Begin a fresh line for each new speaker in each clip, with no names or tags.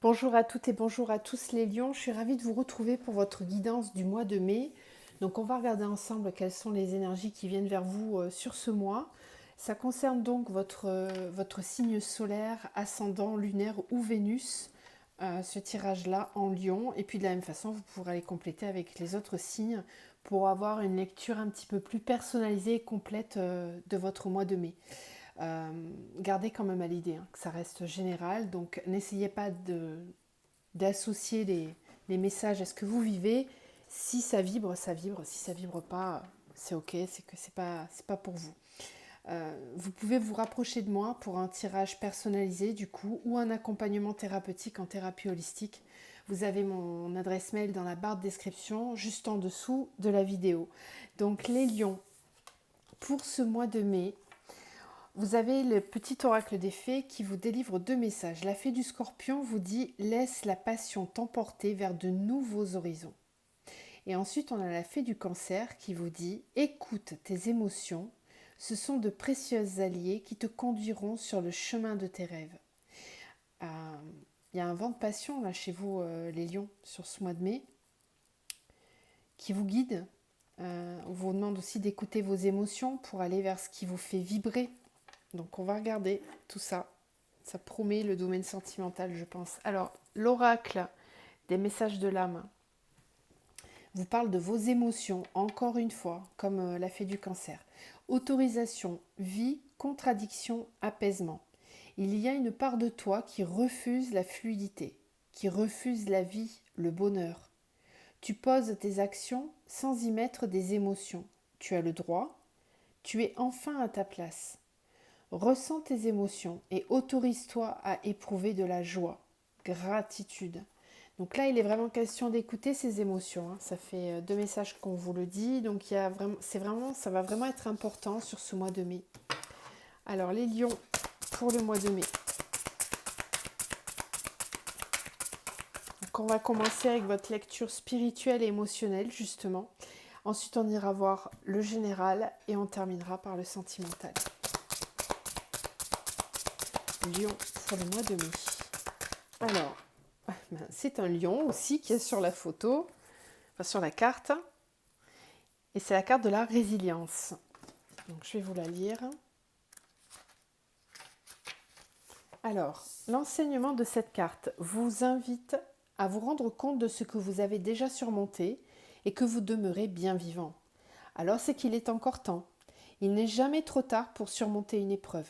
Bonjour à toutes et bonjour à tous les lions, je suis ravie de vous retrouver pour votre guidance du mois de mai. Donc on va regarder ensemble quelles sont les énergies qui viennent vers vous sur ce mois. Ça concerne donc votre signe solaire, ascendant, lunaire ou Vénus, ce tirage-là en lion. Et puis de la même façon, vous pourrez les compléter avec les autres signes pour avoir une lecture un petit peu plus personnalisée et complète de votre mois de mai. Gardez quand même à l'idée que ça reste général, donc n'essayez pas d'associer les messages à ce que vous vivez. Si ça vibre, ça vibre. Si ça vibre pas, c'est ok, c'est que c'est pas pour vous. Vous pouvez vous rapprocher de moi pour un tirage personnalisé du coup ou un accompagnement thérapeutique en thérapie holistique. Vous avez mon adresse mail dans la barre de description juste en dessous de la vidéo. Donc les lions, pour ce mois de mai, vous avez le petit oracle des fées qui vous délivre deux messages. La fée du scorpion vous dit « Laisse la passion t'emporter vers de nouveaux horizons ». Et ensuite, on a la fée du cancer qui vous dit « Écoute tes émotions, ce sont de précieux alliés qui te conduiront sur le chemin de tes rêves ». Il y a un vent de passion là chez vous, les lions, sur ce mois de mai, qui vous guide. On vous demande aussi d'écouter vos émotions pour aller vers ce qui vous fait vibrer. Donc on va regarder tout ça. Ça promet le domaine sentimental, je pense. Alors, l'oracle des messages de l'âme vous parle de vos émotions, encore une fois, comme la fée du cancer. Autorisation, vie, contradiction, apaisement. Il y a une part de toi qui refuse la fluidité, qui refuse la vie, le bonheur. Tu poses tes actions sans y mettre des émotions. Tu as le droit. Tu es enfin à ta place. Ressens tes émotions et autorise-toi à éprouver de la joie, gratitude. Donc là, il est vraiment question d'écouter ces émotions. Ça fait deux messages qu'on vous le dit. Donc ça va vraiment être important sur ce mois de mai. Alors les lions, pour le mois de mai. Donc on va commencer avec votre lecture spirituelle et émotionnelle, justement. Ensuite, on ira voir le général et on terminera par le sentimental. Lion pour le mois de mai. Alors, c'est un lion aussi qui est sur la photo, enfin sur la carte. Et c'est la carte de la résilience. Donc je vais vous la lire. Alors, l'enseignement de cette carte vous invite à vous rendre compte de ce que vous avez déjà surmonté et que vous demeurez bien vivant. Alors c'est qu'il est encore temps. Il n'est jamais trop tard pour surmonter une épreuve.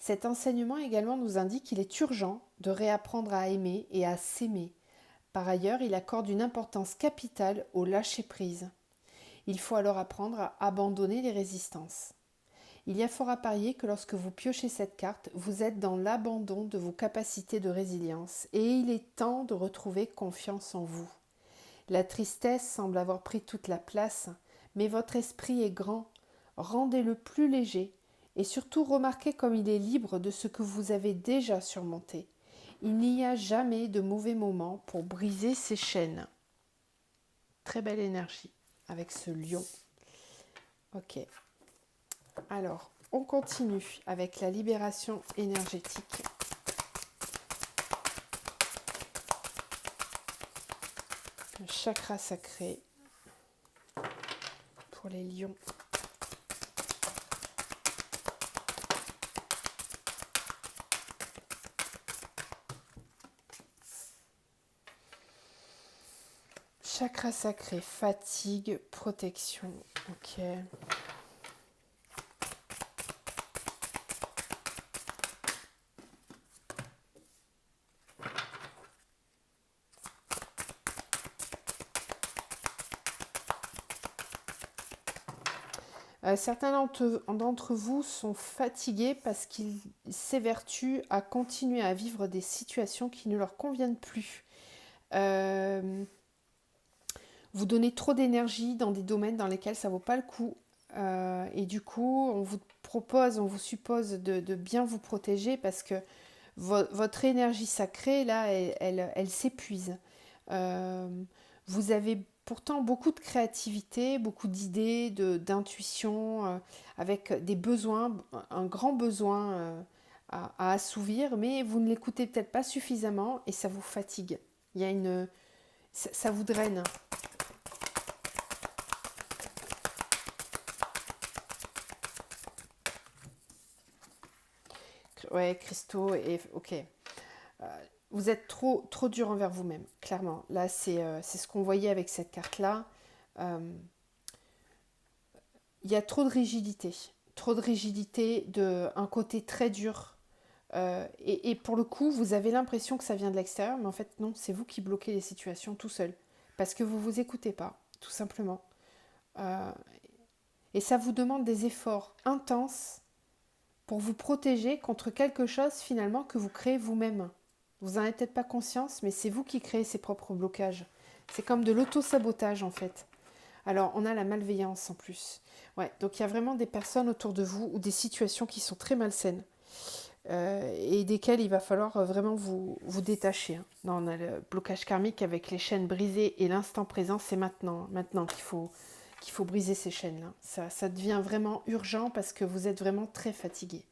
Cet enseignement également nous indique qu'il est urgent de réapprendre à aimer et à s'aimer. Par ailleurs, il accorde une importance capitale au lâcher-prise. Il faut alors apprendre à abandonner les résistances. Il y a fort à parier que lorsque vous piochez cette carte, vous êtes dans l'abandon de vos capacités de résilience et il est temps de retrouver confiance en vous. La tristesse semble avoir pris toute la place, mais votre esprit est grand. Rendez-le plus léger et surtout remarquez comme il est libre de ce que vous avez déjà surmonté. Il n'y a jamais de mauvais moment pour briser ces chaînes. Très belle énergie avec ce lion. Ok. Alors, on continue avec la libération énergétique. Le chakra sacré pour les lions. Chakra sacré, fatigue, protection. Ok. Certains d'entre vous sont fatigués parce qu'ils s'évertuent à continuer à vivre des situations qui ne leur conviennent plus. Vous donnez trop d'énergie dans des domaines dans lesquels ça ne vaut pas le coup. Et du coup, on vous suppose de bien vous protéger parce que votre énergie sacrée, là, elle s'épuise. Vous avez pourtant beaucoup de créativité, beaucoup d'idées, d'intuition, avec des besoins, un grand besoin à assouvir, mais vous ne l'écoutez peut-être pas suffisamment et ça vous fatigue. Il y a ça vous draine. Ouais, cristaux, et ok. Vous êtes trop dur envers vous-même, clairement. Là, c'est ce qu'on voyait avec cette carte-là. Euh, Il y a trop de rigidité. Trop de rigidité, un côté très dur. Et pour le coup, vous avez l'impression que ça vient de l'extérieur, mais en fait, non, c'est vous qui bloquez les situations tout seul. Parce que vous ne vous écoutez pas, tout simplement. Euh, et ça vous demande des efforts intenses pour vous protéger contre quelque chose finalement que vous créez vous-même. Vous n'en avez peut-être pas conscience, mais c'est vous qui créez ces propres blocages. C'est comme de l'auto-sabotage en fait. Alors on a la malveillance en plus. Ouais, donc il y a vraiment des personnes autour de vous ou des situations qui sont très malsaines et desquelles il va falloir vraiment vous détacher. Hein. Non, on a le blocage karmique avec les chaînes brisées et l'instant présent, c'est maintenant qu'il faut briser ces chaînes-là. Ça devient vraiment urgent parce que vous êtes vraiment très fatigué.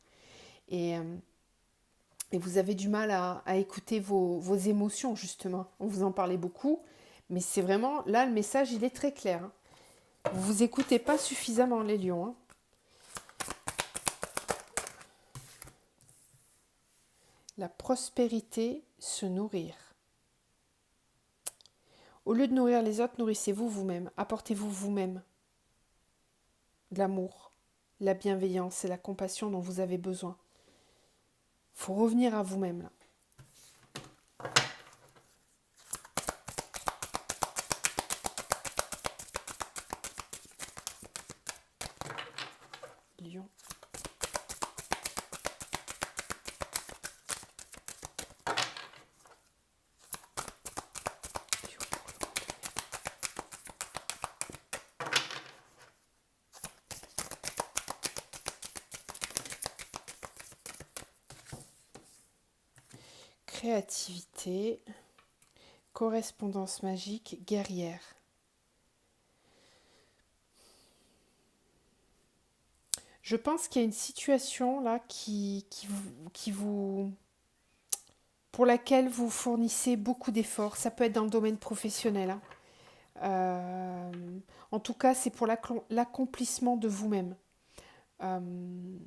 Et, euh, et vous avez du mal à écouter vos émotions, justement. On vous en parlait beaucoup, mais c'est vraiment, là, le message, il est très clair. Hein. Vous vous écoutez pas suffisamment, les lions. Hein. La prospérité, se nourrir. Au lieu de nourrir les autres, nourrissez-vous vous-même. Apportez-vous vous-même de l'amour, la bienveillance et la compassion dont vous avez besoin. Il faut revenir à vous-même, là. Lion. Créativité, correspondance magique, guerrière. Je pense qu'il y a une situation là pour laquelle vous fournissez beaucoup d'efforts. Ça peut être dans le domaine professionnel. Hein. Euh, En tout cas, c'est pour l'accomplissement de vous-même. Euh,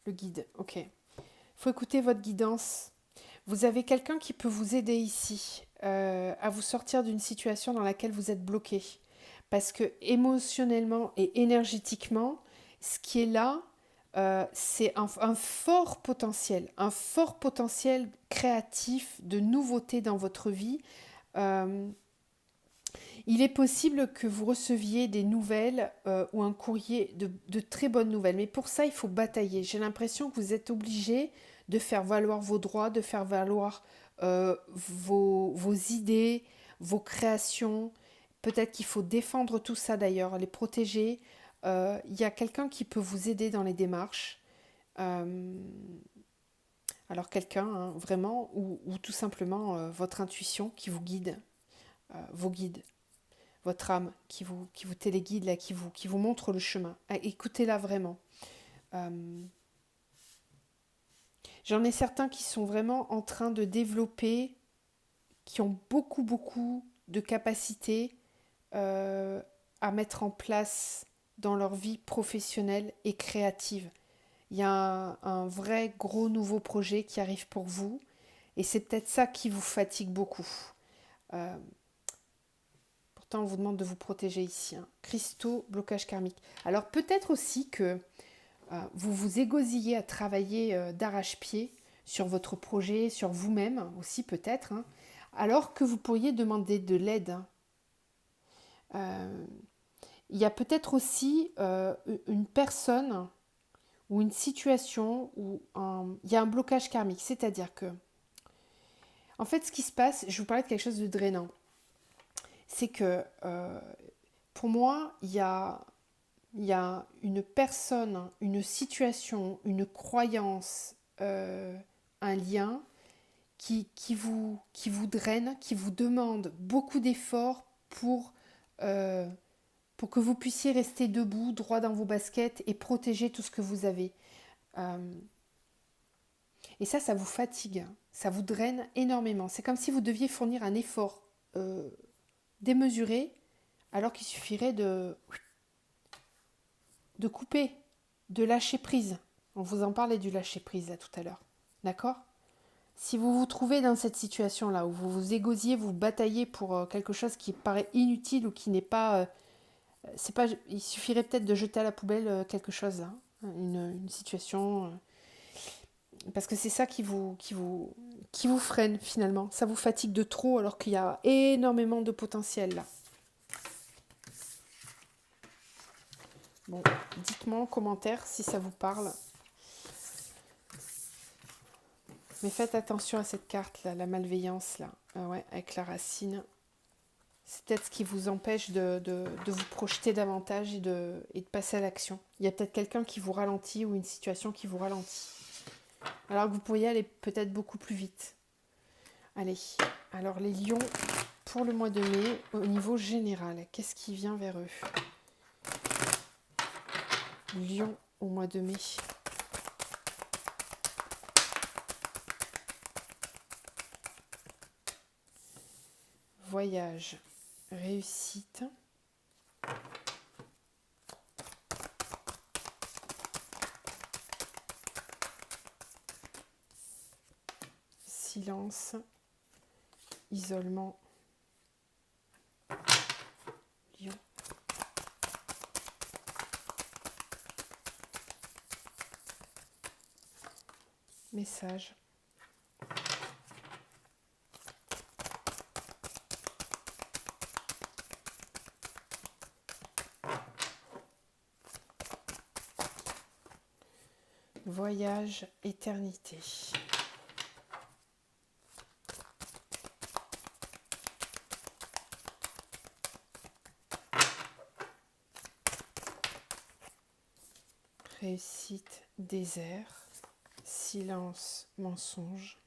le guide, ok. Il faut écouter votre guidance. Vous avez quelqu'un qui peut vous aider ici à vous sortir d'une situation dans laquelle vous êtes bloqué. Parce que émotionnellement et énergétiquement, ce qui est là, c'est un un fort potentiel créatif de nouveautés dans votre vie. Euh, il est possible que vous receviez des nouvelles ou un courrier de très bonnes nouvelles, mais pour ça, il faut batailler. J'ai l'impression que vous êtes obligé de faire valoir vos droits, de faire valoir vos idées, vos créations. Peut-être qu'il faut défendre tout ça d'ailleurs, les protéger. Il y a quelqu'un qui peut vous aider dans les démarches. Euh, alors quelqu'un, hein, vraiment, ou tout simplement votre intuition qui vous guide, vos guides, votre âme qui vous téléguide, là, qui vous montre le chemin. Écoutez-la vraiment. Euh, J'en ai certains qui sont vraiment en train de développer, qui ont beaucoup de capacités euh, à mettre en place dans leur vie professionnelle et créative. Il y a un vrai gros nouveau projet qui arrive pour vous et c'est peut-être ça qui vous fatigue beaucoup. Euh, Pourtant, on vous demande de vous protéger ici. Hein. Cristaux, blocage karmique. Alors peut-être aussi que vous vous égosillez à travailler d'arrache-pied sur votre projet, sur vous-même aussi peut-être, hein, alors que vous pourriez demander de l'aide. Hein. Euh, il y a peut-être aussi une personne ou une situation où il y a un blocage karmique. C'est-à-dire que, en fait, ce qui se passe, je vous parlais de quelque chose de drainant, c'est que pour moi, il y a une personne, une situation, une croyance, un lien qui vous draine, qui vous demande beaucoup d'efforts pour pour que vous puissiez rester debout, droit dans vos baskets et protéger tout ce que vous avez. Et ça vous fatigue, ça vous draine énormément. C'est comme si vous deviez fournir un effort démesuré, alors qu'il suffirait de couper, de lâcher prise. On vous en parlait du lâcher prise là tout à l'heure. D'accord ? Si vous vous trouvez dans cette situation-là, où vous vous égosiez, vous bataillez pour quelque chose qui paraît inutile ou qui n'est pas... il suffirait peut-être de jeter à la poubelle quelque chose, là, une situation... parce que c'est ça qui vous freine finalement. Ça vous fatigue de trop alors qu'il y a énormément de potentiel là. Bon, dites-moi en commentaire si ça vous parle. Mais faites attention à cette carte là, la malveillance là, ouais, avec la racine. C'est peut-être ce qui vous empêche de vous projeter davantage et de passer à l'action. Il y a peut-être quelqu'un qui vous ralentit ou une situation qui vous ralentit. Alors que vous pourriez aller peut-être beaucoup plus vite. Allez, alors les lions, pour le mois de mai, au niveau général, qu'est-ce qui vient vers eux ? Lion au mois de mai. Voyage, réussite. Silence, isolement. Lion. Message. Voyage, éternité. Réussite, désert. Silence, mensonge.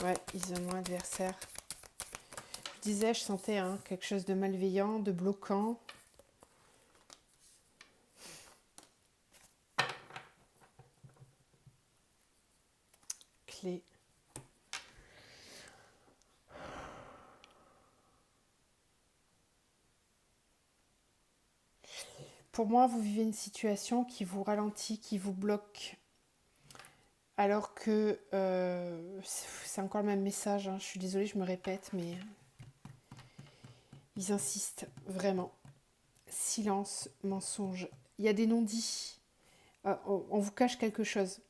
Ouais, isolement adversaire. Je disais, je sentais quelque chose de malveillant, de bloquant. Clé. Pour moi, vous vivez une situation qui vous ralentit, qui vous bloque. Alors que c'est encore le même message, je suis désolée, je me répète, mais ils insistent vraiment. Silence, mensonge. Il y a des non-dits. On vous cache quelque chose.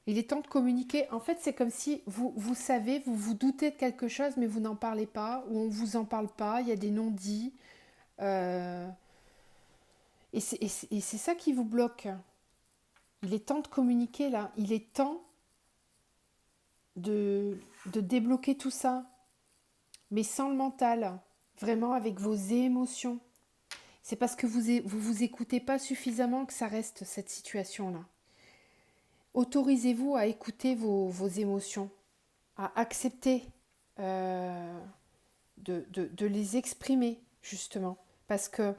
Il est temps de communiquer. En fait, c'est comme si vous savez, vous vous doutez de quelque chose, mais vous n'en parlez pas, ou on ne vous en parle pas. Il y a des non-dits. Et c'est ça qui vous bloque. Il est temps de communiquer là. Il est temps de débloquer tout ça. Mais sans le mental. Vraiment avec vos émotions. C'est parce que vous écoutez pas suffisamment que ça reste cette situation-là. Autorisez-vous à écouter vos émotions, à accepter de les exprimer, justement. Parce que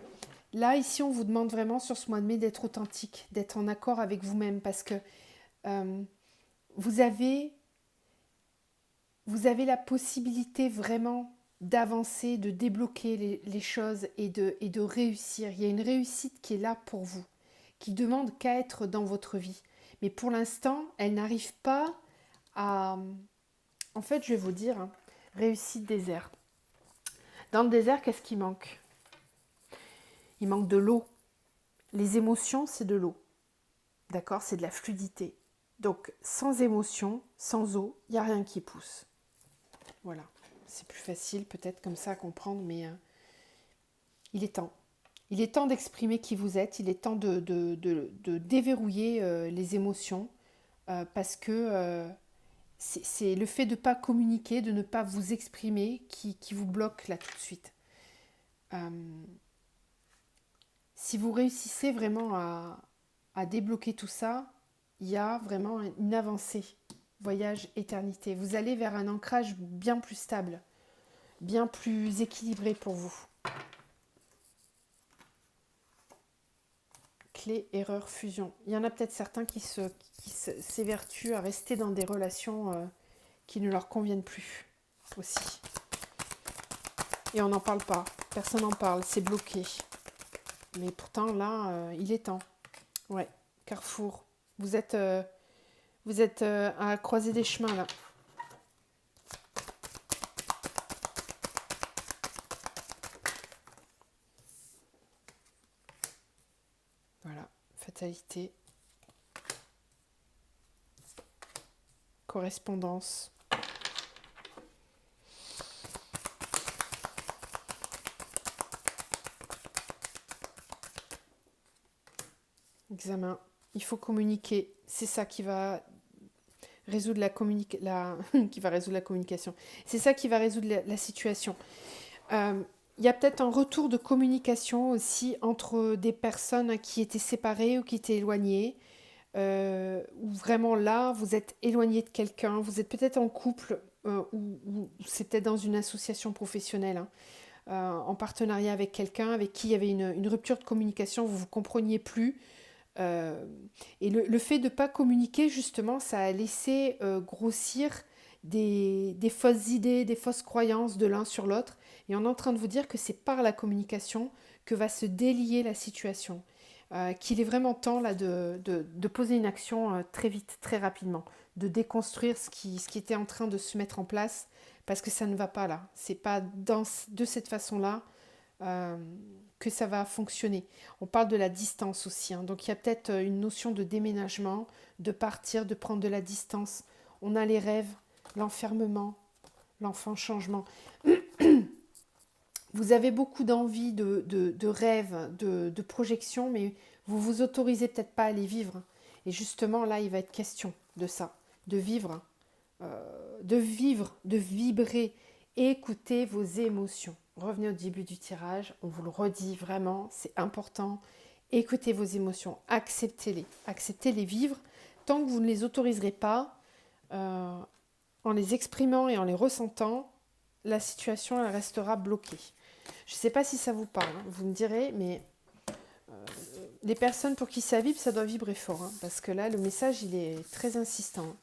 là, ici, on vous demande vraiment sur ce mois de mai d'être authentique, d'être en accord avec vous-même. Parce que vous avez la possibilité vraiment d'avancer, de débloquer les choses et de réussir. Il y a une réussite qui est là pour vous, qui demande qu'à être dans votre vie. Mais pour l'instant, elle n'arrive pas à... En fait, je vais vous dire, réussite désert. Dans le désert, qu'est-ce qui manque ? Il manque de l'eau. Les émotions, c'est de l'eau. D'accord ? C'est de la fluidité. Donc, sans émotion, sans eau, il n'y a rien qui pousse. Voilà. C'est plus facile peut-être comme ça à comprendre, mais il est temps. Il est temps d'exprimer qui vous êtes, il est temps de déverrouiller les émotions parce que c'est le fait de ne pas communiquer, de ne pas vous exprimer qui vous bloque là tout de suite. Si vous réussissez vraiment à débloquer tout ça, il y a vraiment une avancée. Voyage éternité. Vous allez vers un ancrage bien plus stable, bien plus équilibré pour vous. Clé, erreur, fusion. Il y en a peut-être certains qui s'évertuent à rester dans des relations qui ne leur conviennent plus aussi. Et on n'en parle pas. Personne n'en parle. C'est bloqué. Mais pourtant, là, il est temps. Ouais, carrefour. Vous êtes à croiser des chemins, là. Voilà, fatalité. Correspondance. Examen. Il faut communiquer. C'est ça qui va résoudre qui va résoudre la communication. C'est ça qui va résoudre la situation. Il y a peut-être un retour de communication aussi entre des personnes qui étaient séparées ou qui étaient éloignées. Où vraiment là, vous êtes éloigné de quelqu'un, vous êtes peut-être en couple ou c'est peut-être dans une association professionnelle, hein, en partenariat avec quelqu'un avec qui il y avait une rupture de communication, vous ne vous compreniez plus. Et le fait de ne pas communiquer, justement, ça a laissé grossir des fausses idées, des fausses croyances de l'un sur l'autre. Et on est en train de vous dire que c'est par la communication que va se délier la situation. Qu'il est vraiment temps là, de poser une action très vite, très rapidement, de déconstruire ce qui était en train de se mettre en place, parce que ça ne va pas là. C'est pas de cette façon-là que ça va fonctionner. On parle de la distance aussi, hein. Donc il y a peut-être une notion de déménagement, de partir, de prendre de la distance. On a les rêves, l'enfermement, l'enfant changement. Vous avez beaucoup d'envie, de rêves, de projections, mais vous vous autorisez peut-être pas à les vivre. Et justement, là, il va être question de ça, de vivre, de vibrer. Écoutez vos émotions. Revenez au début du tirage, on vous le redit vraiment, c'est important. Écoutez vos émotions, acceptez-les vivre. Tant que vous ne les autoriserez pas, en les exprimant et en les ressentant, la situation elle restera bloquée. Je ne sais pas si ça vous parle, hein, vous me direz, mais les personnes pour qui ça vibre, ça doit vibrer fort, hein, parce que là, le message, il est très insistant.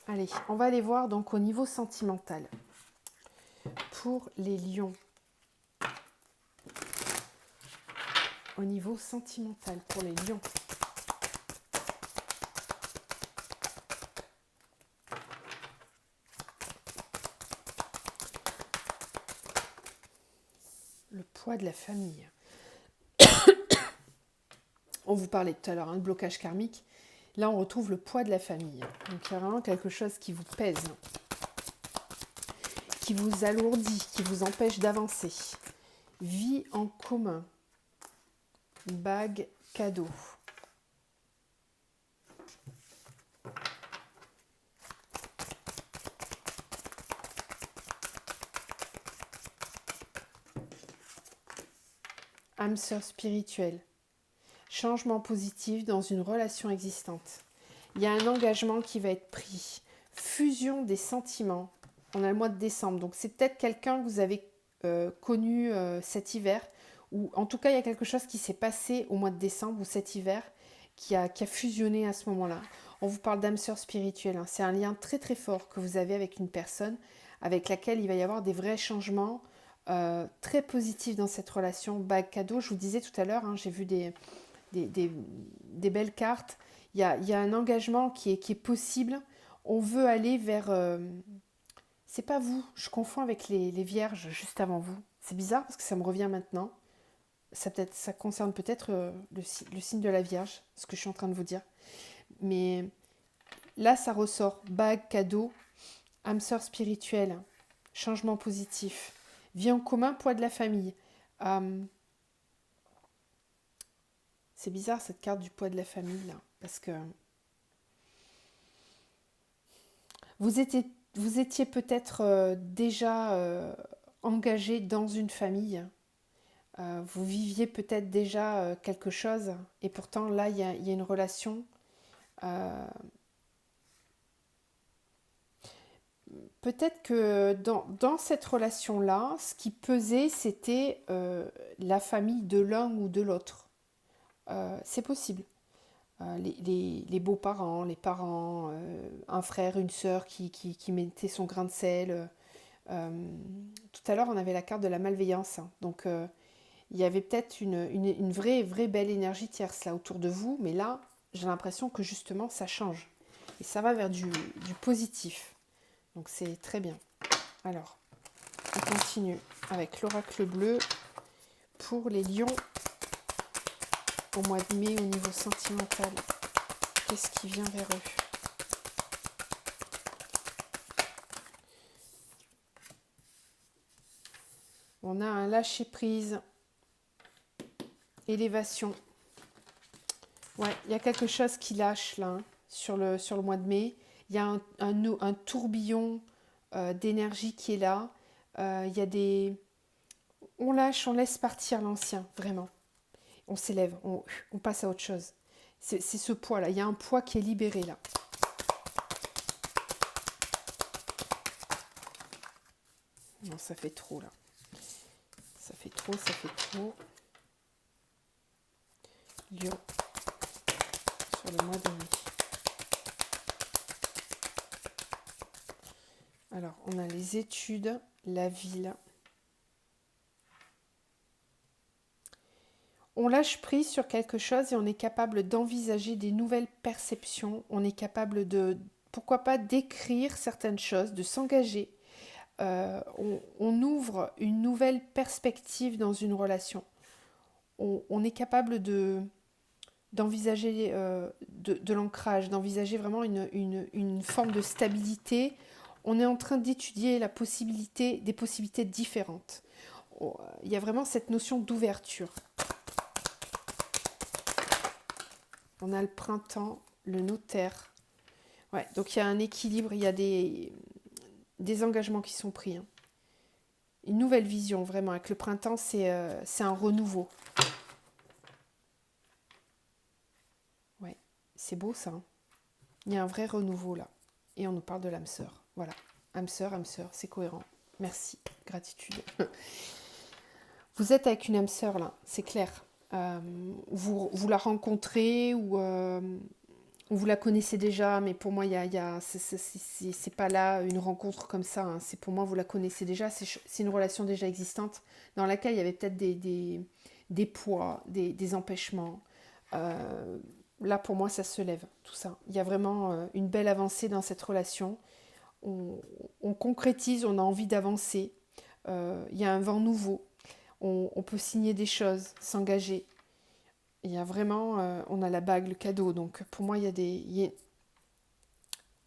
Allez, on va aller voir donc au niveau sentimental. Pour les lions. Au niveau sentimental, pour les lions. Le poids de la famille. On vous parlait tout à l'heure, de blocage karmique. Là, on retrouve le poids de la famille. Donc, il y a vraiment quelque chose qui vous pèse, qui vous alourdit, qui vous empêche d'avancer. Vie en commun. Bague cadeau. Âme sœur spirituelle. Changement positif dans une relation existante. Il y a un engagement qui va être pris. Fusion des sentiments. On a le mois de décembre, donc c'est peut-être quelqu'un que vous avez connu cet hiver, ou en tout cas il y a quelque chose qui s'est passé au mois de décembre ou cet hiver qui a fusionné à ce moment-là. On vous parle d'âme sœur spirituelle, hein. C'est un lien très très fort que vous avez avec une personne avec laquelle il va y avoir des vrais changements très positifs dans cette relation. Bague cadeau, je vous disais tout à l'heure, hein, j'ai vu des belles cartes. Il y a un engagement qui est possible. On veut aller vers... c'est pas vous, je confonds avec les vierges juste avant vous. C'est bizarre parce que ça me revient maintenant. Ça concerne peut-être le signe de la Vierge, ce que je suis en train de vous dire. Mais là, ça ressort. Bague, cadeau, âme sœur spirituelle, changement positif, vie en commun, poids de la famille. C'est bizarre cette carte du poids de la famille là, parce que vous étiez peut-être déjà engagé dans une famille. Vous viviez peut-être déjà quelque chose et pourtant là, il y a une relation. Peut-être que dans cette relation-là, ce qui pesait, c'était la famille de l'un ou de l'autre. C'est possible. Les beaux-parents, les parents, un frère, une sœur qui mettait son grain de sel. Tout à l'heure, on avait la carte de la malveillance. Hein. Donc, il y avait peut-être une vraie belle énergie tierce là autour de vous. Mais là, j'ai l'impression que justement, ça change. Et ça va vers du positif. Donc, c'est très bien. Alors, on continue avec l'oracle bleu pour les lions au mois de mai au niveau sentimental. Qu'est-ce qui vient vers eux? On a un lâcher-prise, élévation. Ouais, il y a quelque chose qui lâche là, hein, sur le mois de mai. Il y a un tourbillon d'énergie qui est là. Il y a des... On lâche, on laisse partir l'ancien, vraiment. On s'élève, on passe à autre chose. C'est ce poids-là. Il y a un poids qui est libéré là. Non, ça fait trop là. Ça fait trop, ça fait trop. Lion. Sur le mois de mai. Alors, on a les études, la ville. On lâche prise sur quelque chose et on est capable d'envisager des nouvelles perceptions. On est capable de, pourquoi pas, d'écrire certaines choses, de s'engager. On ouvre une nouvelle perspective dans une relation. On est capable d'envisager de l'ancrage, d'envisager vraiment une forme de stabilité. On est en train d'étudier des possibilités différentes. Il y a vraiment cette notion d'ouverture. On a le printemps, le notaire. Ouais, donc il y a un équilibre, il y a des engagements qui sont pris. Hein. Une nouvelle vision, vraiment. Avec le printemps, c'est un renouveau. Ouais, c'est beau ça. Hein. Il y a un vrai renouveau là. Et on nous parle de l'âme sœur. Voilà. Âme sœur, c'est cohérent. Merci, gratitude. Vous êtes avec une âme sœur là, c'est clair. Vous la rencontrez ou vous la connaissez déjà, mais pour moi, c'est pas là une rencontre comme ça. Hein. C'est pour moi, vous la connaissez déjà. C'est une relation déjà existante dans laquelle il y avait peut-être des poids, des empêchements. Là, pour moi, ça se lève, tout ça. Il y a vraiment une belle avancée dans cette relation. On concrétise, on a envie d'avancer. Il y a un vent nouveau. On peut signer des choses, s'engager. Il y a vraiment, on a la bague, le cadeau. Donc pour moi,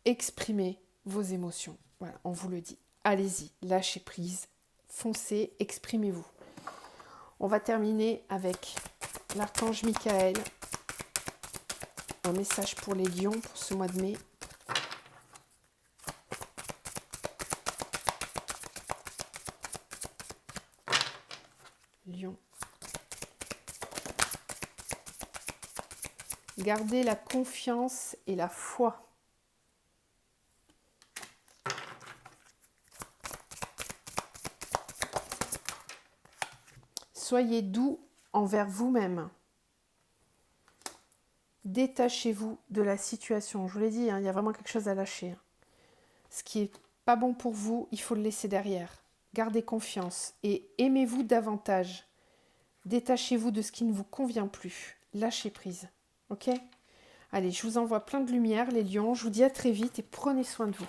exprimez vos émotions. Voilà, on vous le dit. Allez-y, lâchez prise, foncez, exprimez-vous. On va terminer avec l'archange Michael. Un message pour les lions pour ce mois de mai. Lion. Gardez la confiance et la foi. Soyez doux envers vous-même. Détachez-vous de la situation. Je vous l'ai dit, hein, il y a vraiment quelque chose à lâcher. Ce qui n'est pas bon pour vous, il faut le laisser derrière. Gardez confiance et aimez-vous davantage. Détachez-vous de ce qui ne vous convient plus. Lâchez prise. Ok ? Allez, je vous envoie plein de lumière, les lions. Je vous dis à très vite et prenez soin de vous.